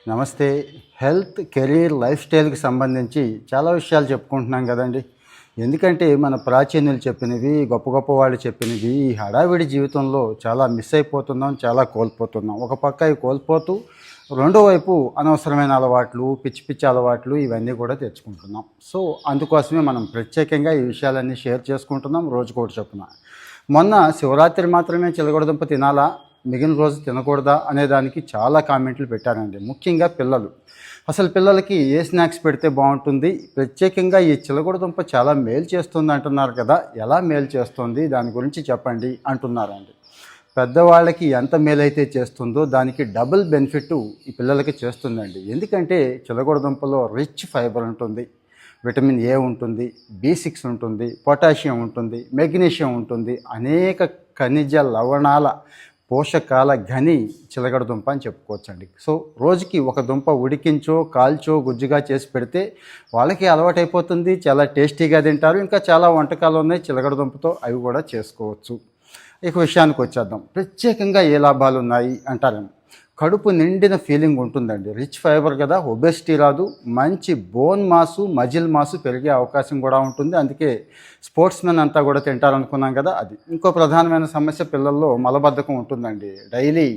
నమస్తే. Health, career, life స్టైల్కి సంబంధించి చాలా విషయాలు చెప్పుకుంటున్నాం కదండి. ఎందుకంటే మన ప్రాచీనులు చెప్పినవి, గొప్ప గొప్ప వాళ్ళు చెప్పినవి ఈ హడావిడి జీవితంలో చాలా మిస్ అయిపోతున్నాం, చాలా కోల్పోతున్నాం. ఒక పక్క ఇవి కోల్పోతూ రెండో వైపు అనవసరమైన అలవాట్లు, పిచ్చి పిచ్చి అలవాట్లు ఇవన్నీ కూడా తెచ్చుకుంటున్నాం. సో అందుకోసమే మనం ప్రత్యేకంగా ఈ విషయాలన్నీ షేర్ చేసుకుంటున్నాం, రోజుకోటి చొప్పున. మొన్న శివరాత్రి మాత్రమే చిలగడదుంప తినాలా, మిగిలిన రోజు తినకూడదా అనే దానికి చాలా కామెంట్లు పెట్టారండి. ముఖ్యంగా పిల్లలు. అసలు పిల్లలకి ఏ స్నాక్స్ పెడితే బాగుంటుంది, ప్రత్యేకంగా ఈ చిలగడదుంప చాలా మేలు చేస్తుంది అంటున్నారు కదా, ఎలా మేలు చేస్తుంది దాని గురించి చెప్పండి అంటున్నారండి. పెద్దవాళ్ళకి ఎంత మేలైతే చేస్తుందో దానికి డబుల్ బెనిఫిట్ ఈ పిల్లలకి చేస్తుందండి. ఎందుకంటే చిలగడదుంపలో రిచ్ ఫైబర్ ఉంటుంది, విటమిన్ ఏ ఉంటుంది, B6 ఉంటుంది, పొటాషియం ఉంటుంది, మెగ్నీషియం ఉంటుంది, అనేక ఖనిజ లవణాల పోషకాల ఘని చిలగడదుంప అని చెప్పుకోవచ్చండి. సో రోజుకి ఒక దుంప ఉడికించో, కాల్చో, గుజ్జుగా చేసి పెడితే వాళ్ళకి అలవాటైపోతుంది, చాలా టేస్టీగా తింటారు. ఇంకా చాలా వంటకాలు ఉన్నాయి చిలగడదుంపతో, అవి కూడా చేసుకోవచ్చు. ఇక విషయానికి వచ్చేద్దాం. ప్రత్యేకంగా ఏ లాభాలు ఉన్నాయి అంటారేమో. కడుపు నిండిన ఫీలింగ్ ఉంటుందండి. రిచ్ ఫైబర్ కదా, ఒబెసిటీ రాదు, మంచి బోన్ మాసు, మజిల్ మాసు పెరిగే అవకాశం కూడా ఉంటుంది. అందుకే స్పోర్ట్స్ మెన్ అంతా కూడా తింటారనుకున్నాం కదా, అది. ఇంకో ప్రధానమైన సమస్య పిల్లల్లో మలబద్ధకం ఉంటుందండి. డైలీ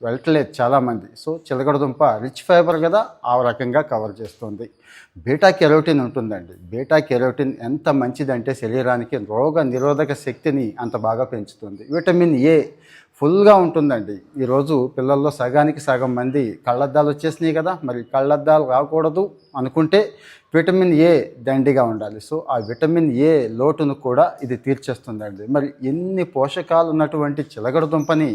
వెళ్ళట్లేదు చాలామంది. సో చిలకడదుంప రిచ్ ఫైబర్ కదా, ఆ రకంగా కవర్ చేస్తుంది. బీటా కెరోటిన్ ఉంటుందండి. బీటా కెరోటిన్ ఎంత మంచిదంటే శరీరానికి రోగ నిరోధక శక్తిని అంత బాగా పెంచుతుంది. విటమిన్ ఏ ఫుల్గా ఉంటుందండి. ఈరోజు పిల్లల్లో సగానికి సగం మంది కళ్ళద్దాలు వచ్చేసినాయి కదా, మరి కళ్ళద్దాలు రాకూడదు అనుకుంటే విటమిన్ ఏ దండిగా ఉండాలి. సో ఆ విటమిన్ ఏ లోటును కూడా ఇది తీర్చేస్తుందండి. మరి ఎన్ని పోషకాలు ఉన్నటువంటి చిలకడదుంపని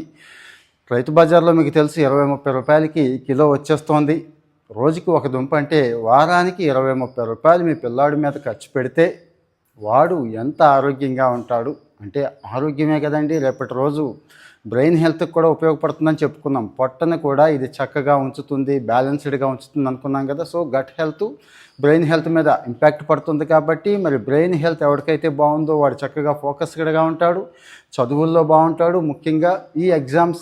రైతు బజార్లో మీకు తెలుసు 20-30 రూపాయలకి కిలో వచ్చేస్తోంది. రోజుకి ఒక దుంప అంటే వారానికి 20-30 రూపాయలు మీ పిల్లాడి మీద ఖర్చు పెడితే వాడు ఎంత ఆరోగ్యంగా ఉంటాడు అంటే, ఆరోగ్యమే కదండి రేపటి రోజు బ్రెయిన్ హెల్త్కి కూడా ఉపయోగపడుతుందని చెప్పుకున్నాం. పొట్టను కూడా ఇది చక్కగా ఉంచుతుంది, బ్యాలెన్స్డ్గా ఉంచుతుంది అనుకున్నాం కదా. So gut health, brain health మీద ఇంపాక్ట్ పడుతుంది కాబట్టి, మరి బ్రెయిన్ హెల్త్ ఎవరికైతే బాగుందో వాడు చక్కగా ఫోకస్డ్గా ఉంటాడు, చదువుల్లో బాగుంటాడు. ముఖ్యంగా ఈ ఎగ్జామ్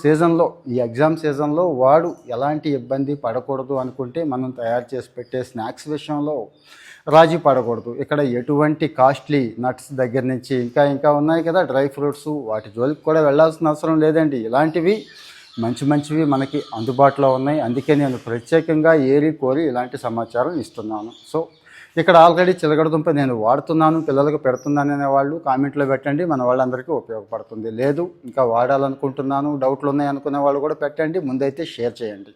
సీజన్లో వాడు ఎలాంటి ఇబ్బంది పడకూడదు అనుకుంటే మనం తయారు చేసి పెట్టే స్నాక్స్ విషయంలో రాజీ పడకూడదు. ఇక్కడ ఎటువంటి కాస్ట్లీ నట్స్ దగ్గర నుంచి ఇంకా ఉన్నాయి కదా, డ్రై ఫ్రూట్స్, వాటి జోలికి కూడా వెళ్ళాల్సిన అవసరం లేదండి. ఇలాంటివి మంచివి మనకి అందుబాటులో ఉన్నాయి. అందుకే నేను ప్రత్యేకంగా ఏరి కోరి ఇలాంటి సమాచారం ఇస్తున్నాను. సో ఇక్కడ ఆల్రెడీ చిలకడదుంప నేను వాడుతున్నాను, పిల్లలకు పెడుతున్నాను అనే వాళ్ళు కామెంట్లో పెట్టండి, మన వాళ్ళందరికీ ఉపయోగపడుతుంది. లేదు ఇంకా వాడాలనుకుంటున్నాను, డౌట్లు ఉన్నాయి అనుకునే వాళ్ళు కూడా పెట్టండి, ముందైతే షేర్ చేయండి.